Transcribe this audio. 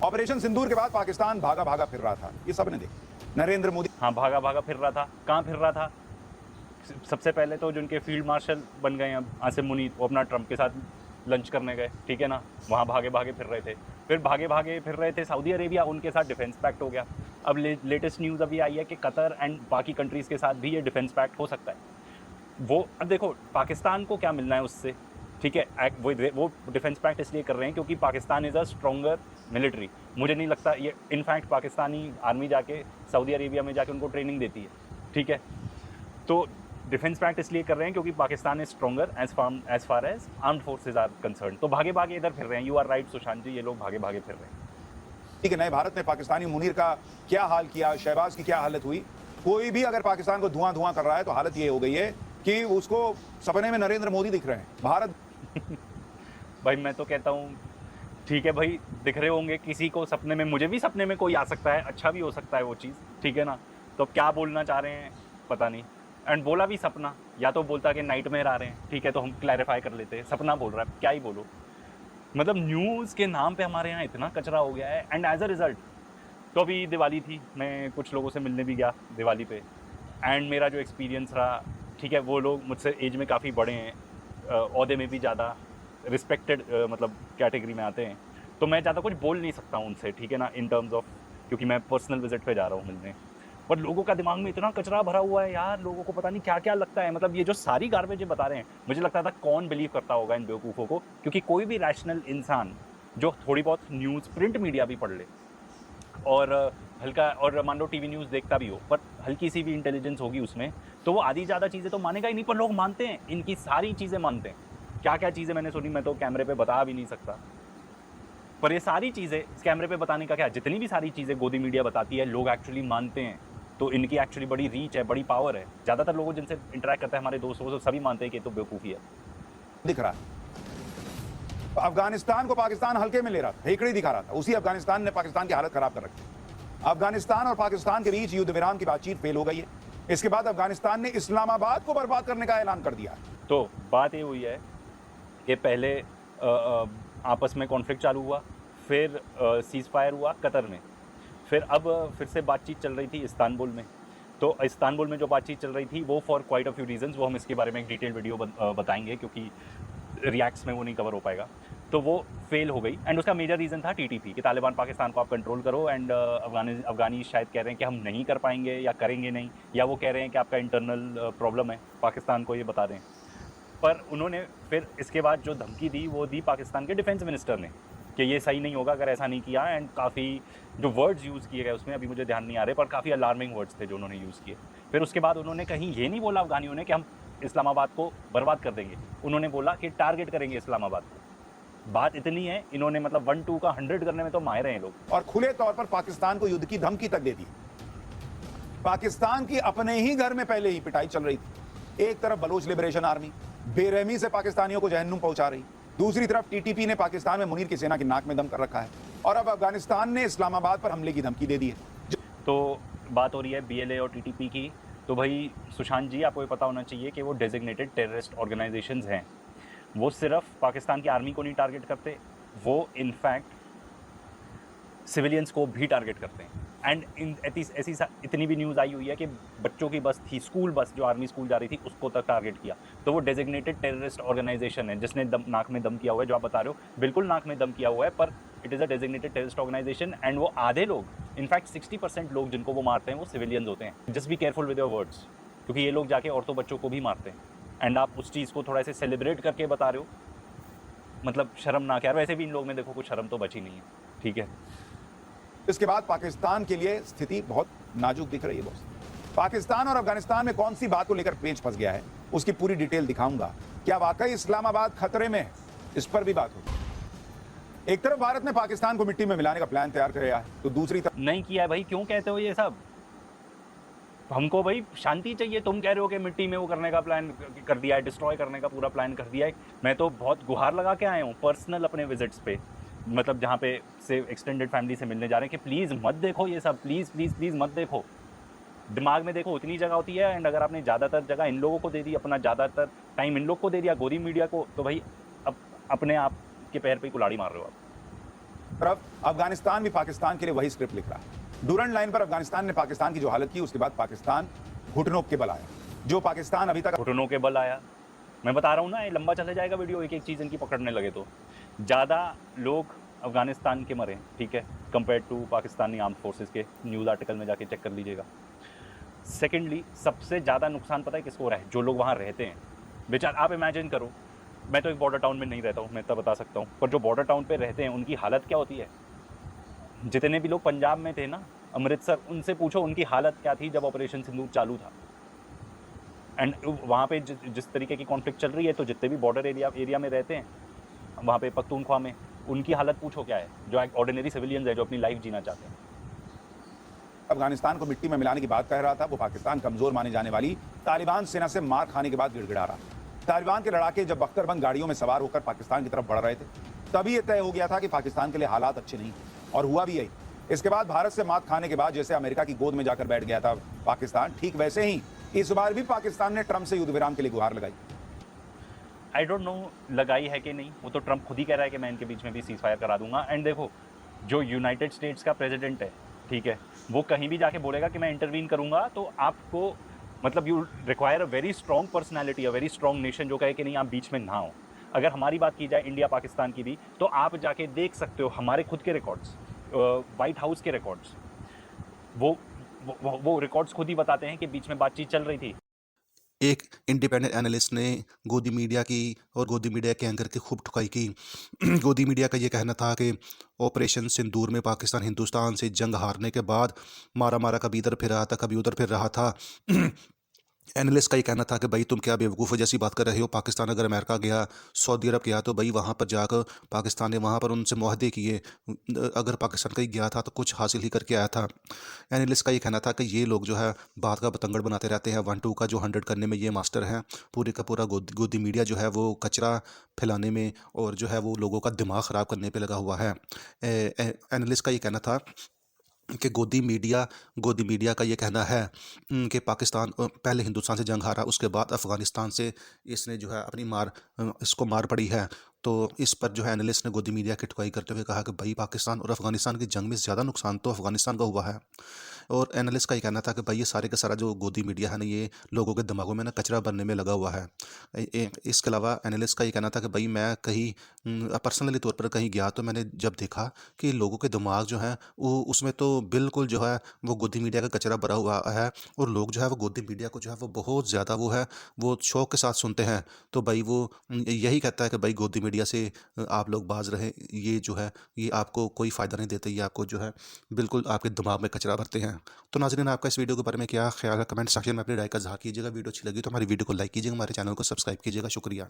Operation सिंदूर के बाद पाकिस्तान भागा भागा फिर रहा था, ये सबने देखा। नरेंद्र मोदी हाँ, भागा भागा फिर रहा था। कहाँ फिर रहा था? सबसे पहले तो जिनके फील्ड मार्शल बन गए अब आसिम मुनीर, वो अपना ट्रंप के साथ लंच करने गए, ठीक है ना, वहाँ भागे भागे फिर रहे थे। फिर भागे भागे फिर रहे थे सऊदी अरेबिया, उनके साथ डिफेंस पैक्ट हो गया। अब लेटेस्ट न्यूज़ अभी आई है कि कतर एंड बाकी कंट्रीज़ के साथ भी ये डिफेंस पैक्ट हो सकता है। वो अब देखो पाकिस्तान को क्या मिलना है उससे, ठीक है। वो डिफेंस पैक्ट इसलिए कर रहे हैं क्योंकि Pakistan is a stronger military. मुझे नहीं लगता ये, इनफैक्ट पाकिस्तानी आर्मी जाके सऊदी अरेबिया में जाके उनको ट्रेनिंग देती है, ठीक है। तो डिफेंस पैक्ट इसलिए कर रहे हैं क्योंकि Pakistan is stronger as far as armed forces are concerned. तो भागे भागे इधर फिर रहे हैं। You are right Sushant ji, ये लोग भागे भागे फिर रहे हैं। के नए भारत ने पाकिस्तानी मुनीर का क्या हाल किया, शहबाज की क्या हालत हुई। कोई भी अगर पाकिस्तान को धुआं धुआं कर रहा है तो हालत ये हो गई है कि उसको सपने में नरेंद्र मोदी दिख रहे हैं। भारत भाई मैं तो कहता हूँ ठीक है भाई, दिख रहे होंगे किसी को सपने में, मुझे भी सपने में कोई आ सकता है, अच्छा भी हो सकता है वो चीज़, ठीक है ना। तो अब क्या बोलना चाह रहे हैं पता नहीं। एंड बोला भी सपना, या तो बोलता कि नाइटमेयर आ रहे हैं, ठीक है, तो हम क्लैरिफाई कर लेते हैं। सपना बोल रहा है, क्या ही बोलो। मतलब न्यूज़ के नाम पे हमारे यहाँ इतना कचरा हो गया है। एंड एज अ रिज़ल्ट, तो अभी दिवाली थी, मैं कुछ लोगों से मिलने भी गया दिवाली पे। एंड मेरा जो एक्सपीरियंस रहा, ठीक है, वो लोग मुझसे एज में काफ़ी बड़े हैं, ओहदे में भी ज़्यादा रिस्पेक्टेड मतलब कैटेगरी में आते हैं। तो मैं ज़्यादा कुछ बोल नहीं सकता हूँ उनसे, ठीक है ना, इन टर्म्स ऑफ, क्योंकि मैं पर्सनल विजिट पे जा रहा हूँ मिलने। पर लोगों का दिमाग में इतना कचरा भरा हुआ है यार, लोगों को पता नहीं क्या क्या लगता है। मतलब ये जो सारी गार्बेज बता रहे हैं, मुझे लगता था कौन बिलीव करता होगा इन बेवकूफ़ों को। क्योंकि कोई भी रैशनल इंसान जो थोड़ी बहुत न्यूज़, प्रिंट मीडिया भी पढ़ ले और हल्का, और मान लो टीवी न्यूज़ देखता भी हो, पर हल्की सी भी इंटेलिजेंस होगी उसमें, तो वो आधी ज़्यादा चीज़ें तो मानेगा ही नहीं। पर लोग मानते हैं, इनकी सारी चीज़ें मानते हैं। क्या क्या चीज़ें मैंने सुनी मैं तो कैमरे पे बता भी नहीं सकता। पर ये सारी चीज़ें कैमरे पे बताने का क्या, जितनी भी सारी चीज़ें गोदी मीडिया बताती है लोग एक्चुअली मानते हैं। तो इनकी एक्चुअली बड़ी रीच है, बड़ी पावर है। ज़्यादातर लोगों जिनसे इंटरेक्ट करते हैं हमारे दोस्तों से, सभी मानते हैं कि ये तो बेवकूफ़ी है। दिख रहा है। अफगानिस्तान को पाकिस्तान हल्के में ले रहा था, हेकड़ी दिखा रहा था। उसी अफगानिस्तान ने पाकिस्तान की हालत खराब कर रखी। अफगानिस्तान और पाकिस्तान के बीच युद्ध विराम की बातचीत फेल हो गई है। इसके बाद अफगानिस्तान ने इस्लामाबाद को बर्बाद करने का ऐलान कर दिया। तो बात ये हुई है कि पहले आपस में कॉन्फ्लिक्ट चालू हुआ, फिर सीज़ फायर हुआ कतर में, फिर अब फिर से बातचीत चल रही थी इस्तांबुल में। तो इस्तांबुल में जो बातचीत चल रही थी वो for quite a few reasons, वो हम इसके बारे में एक डिटेल वीडियो बताएंगे क्योंकि रिएक्ट्स में वो नहीं कवर हो पाएगा। तो वो फेल हो गई। एंड उसका मेजर रीज़न था टीटीपी कि तालिबान पाकिस्तान को आप कंट्रोल करो। एंड अफगानी शायद कह रहे हैं कि हम नहीं कर पाएंगे या करेंगे नहीं, या वो कह रहे हैं कि आपका इंटरनल प्रॉब्लम है, पाकिस्तान को ये बता दें। पर उन्होंने फिर इसके बाद जो धमकी दी वो दी पाकिस्तान के डिफेंस मिनिस्टर ने कि ये सही नहीं होगा अगर ऐसा नहीं किया। एंड काफ़ी जो वर्ड्स यूज़ किए गए उसमें अभी मुझे ध्यान नहीं आ रहे, पर काफ़ी अलार्मिंग वर्ड्स थे जो उन्होंने यूज़ किए। फिर उसके बाद उन्होंने कहीं ये नहीं बोला अफगानियों ने कि हम इस्लामाबाद को बर्बाद कर देंगे, उन्होंने बोला कि टारगेट करेंगे इस्लामाबाद को। बात इतनी है, इन्होंने मतलब 1-2 का 100 करने में तो माहिर हैं लोग। और खुले तौर पर पाकिस्तान को युद्ध की धमकी तक दे दी। पाकिस्तान की अपने ही घर में पहले ही पिटाई चल रही थी। एक तरफ बलोच लिबरेशन आर्मी बेरहमी से पाकिस्तानियों को जहन्नुम पहुंचा रही, दूसरी तरफ टीटीपी ने पाकिस्तान में मुनीर की सेना की नाक में दम कर रखा है, और अब अफगानिस्तान ने इस्लामाबाद पर हमले की धमकी दे दी है। तो बात हो रही है बीएलए और टीटीपी की। तो भाई सुशांत जी, आपको ये पता होना चाहिए कि वो डेजिग्नेटेड टेररिस्ट ऑर्गेनाइजेशंस हैं। वो सिर्फ पाकिस्तान की आर्मी को नहीं टारगेट करते, वो इनफैक्ट सिविलियंस को भी टारगेट करते हैं। एंड ऐसी इतनी भी न्यूज़ आई हुई है कि बच्चों की बस थी, स्कूल बस जो आर्मी स्कूल जा रही थी, उसको तक टारगेट किया। तो वो डेजिग्नेटेड टेररिस्ट ऑर्गेनाइजेशन है जिसने नाक में दम किया हुआ है। जो आप बता रहे हो बिल्कुल नाक में दम किया हुआ है, पर it is a designated terrorist organization. And वो आधे लोग, इनफैक्ट 60% लोग जिनको वो मारते हैं वो सिविलियंस होते हैं। Just be careful with your words, क्योंकि ये लोग जाके औरतों बच्चों को भी मारते हैं। एंड आप उस चीज़ को थोड़ा ऐसे सेलिब्रेट करके बता रहे हो, मतलब शर्मनाक है। वैसे भी इन लोग में देखो कुछ शर्म तो बची नहीं है, ठीक है। इसके बाद पाकिस्तान के लिए स्थिति बहुत नाजुक दिख रही है बॉस। पाकिस्तान और अफगानिस्तान में कौन सी बात को लेकर पेंच फंस गया है, उसकी पूरी डिटेल दिखाऊंगा। क्या वाकई इस्लामाबाद खतरे में है, इस पर भी बात होगी। एक तरफ भारत ने पाकिस्तान को मिट्टी में मिलाने का प्लान तैयार किया है, तो दूसरी तरफ नहीं किया है भाई, क्यों कहते हो ये सब? हमको भाई शांति चाहिए। तुम कह रहे हो कि मिट्टी में वो करने का प्लान कर दिया है, डिस्ट्रॉय करने का पूरा प्लान कर दिया है। मैं तो बहुत गुहार लगा के आया हूँ पर्सनल अपने विजिट्स पे, मतलब जहाँ पे से एक्सटेंडेड फैमिली से मिलने जा रहे हैं, कि प्लीज़ मत देखो ये सब, प्लीज़ प्लीज़ प्लीज़ मत देखो। दिमाग में देखो उतनी जगह होती है। एंड अगर आपने ज़्यादातर जगह इन लोगों को दे दी, अपना ज़्यादातर टाइम इन लोग को दे दिया, गोदी मीडिया को, तो भाई अब अपने आप के पैर पे ही कुल्हाड़ी मार रहे हो आप। तरफ अफगानिस्तान भी पाकिस्तान के लिए वही स्क्रिप्ट लिख रहा है। डूरंड लाइन पर अफगानिस्तान ने पाकिस्तान की जो हालत की, उसके बाद पाकिस्तान घुटनों के बल आया। जो पाकिस्तान अभी तक घुटनों के बल आया। मैं बता रहा हूँ ना, ये लंबा चला जाएगा वीडियो, एक एक चीज़ इनकी पकड़ने लगे तो। ज़्यादा लोग अफगानिस्तान के मरे, ठीक है, compare to Pakistani arm forces के। न्यूज़ आर्टिकल में जाके चेक कर लीजिएगा। सेकेंडली, सबसे ज़्यादा नुकसान पता है किसको हो रहा है? जो लोग वहाँ रहते हैं। बेचार, आप इमेजिन करो, मैं तो एक बॉर्डर टाउन में नहीं रहता हूँ, मैं इतना बता सकता हूँ, पर जो बॉर्डर टाउन पे रहते हैं उनकी हालत क्या होती है? जितने भी लोग पंजाब में थे ना, अमृतसर, उनसे पूछो उनकी हालत क्या थी जब ऑपरेशन सिंदूर चालू था। एंड वहाँ पे जिस तरीके की कॉन्फ्लिक्ट चल रही है, तो जितने भी बॉर्डर एरिया में रहते हैं वहाँ पे पख्तूनख्वा में, उनकी हालत पूछो क्या है, जो ऑर्डिनरी सिविलियंस है, जो अपनी लाइफ जीना चाहते हैं। अफगानिस्तान को मिट्टी में मिलाने की बात कह रहा था, वो पाकिस्तान कमजोर माने जाने वाली तालिबान सेना से मार खाने के बाद गिड़गिड़ा रहा। तालिबान के लड़ाके जब बख्तरबंद गाड़ियों में सवार होकर पाकिस्तान की तरफ बढ़ रहे थे, तभी यह तय हो गया था कि पाकिस्तान के लिए हालात अच्छे नहीं, और हुआ भी यही। इसके बाद भारत से मात खाने के बाद जैसे अमेरिका की गोद में जाकर बैठ गया था पाकिस्तान, ठीक वैसे ही इस बार भी पाकिस्तान ने ट्रंप से युद्ध विराम के लिए गुहार लगाई। आई डोंट नो लगाई है कि नहीं, वो तो ट्रंप खुद ही कह रहा है कि मैं इनके बीच में भी सीज फायर करा दूंगा। एंड देखो, जो यूनाइटेड स्टेट्स का प्रेसिडेंट है, ठीक है, वो कहीं भी जाके बोलेगा कि मैं इंटरवीन करूंगा, तो आपको मतलब you require a very strong personality, a very strong nation, जो कहे कि नहीं आप बीच में ना हो। अगर हमारी बात की जाए इंडिया पाकिस्तान की भी, तो आप जाके देख सकते हो हमारे खुद के रिकॉर्ड्स, वाइट हाउस के रिकॉर्ड्स, वो रिकॉर्ड्स खुद ही बताते हैं कि बीच में बातचीत चल रही थी। एक इंडिपेंडेंट एनालिस्ट ने गोदी मीडिया की और गोदी मीडिया के एंकर की खूब ठुकाई की। गोदी मीडिया का ये कहना था कि ऑपरेशन सिंदूर में पाकिस्तान हिंदुस्तान से जंग हारने के बाद मारा मारा कभी इधर फिर रहा था, कभी उधर फिर रहा था। एनालिस्ट का ये कहना था कि भाई तुम क्या बेवकूफ़ जैसी बात कर रहे हो, पाकिस्तान अगर अमेरिका गया, सऊदी अरब गया, तो भाई वहाँ पर जाकर पाकिस्तान ने वहाँ पर उनसे मुआहदे किए। अगर पाकिस्तान कहीं गया था तो कुछ हासिल ही करके आया था। एनालिस्ट का ये कहना था कि ये लोग जो है बात का बतंगड़ बनाते रहते हैं, 1-2 का जो 100 करने में ये मास्टर हैं। पूरे का पूरा गोदी मीडिया जो है वो कचरा फैलाने में और जो है वो लोगों का दिमाग ख़राब करने पर लगा हुआ है। एनालिस्ट का ये कहना था कि गोदी मीडिया का ये कहना है कि पाकिस्तान पहले हिंदुस्तान से जंग हारा, उसके बाद अफ़गानिस्तान से इसने जो है अपनी इसको मार पड़ी है। तो इस पर जो है एनालिस्ट ने गोदी मीडिया की ठुकाई करते हुए कहा कि भाई पाकिस्तान और अफ़गानिस्तान की जंग में ज़्यादा नुकसान तो अफ़गानिस्तान का हुआ है। और एनालिस्ट का ये कहना था कि भाई ये सारे का सारा जो गोदी मीडिया है ना, ये लोगों के दिमागों में ना कचरा भरने में लगा हुआ है। इसके अलावा एनालिस्ट का ये कहना था कि भाई मैं कहीं पर्सनली तौर पर कहीं गया, तो मैंने जब देखा कि लोगों के दिमाग जो हैं वो उसमें तो बिल्कुल जो है वो गोदी मीडिया का कचरा भरा हुआ है, और लोग जो है वो गोदी मीडिया को जो है वो बहुत ज़्यादा वो शौक़ के साथ सुनते हैं। तो भाई वो यही कहता है कि भाई गोदी मीडिया से आप लोग बाज रहें, ये जो है ये आपको कोई फ़ायदा नहीं देते, ये आपको जो है बिल्कुल आपके दिमाग में कचरा भरते हैं। तो नाज़रीन, आपका इस वीडियो के बारे में क्या ख्याल है? कमेंट सेक्शन में अपनी राय का इज़हार कीजिएगा। वीडियो अच्छी लगी तो हमारी वीडियो को लाइक कीजिएगा, हमारे चैनल को सब्सक्राइब कीजिएगा। शुक्रिया।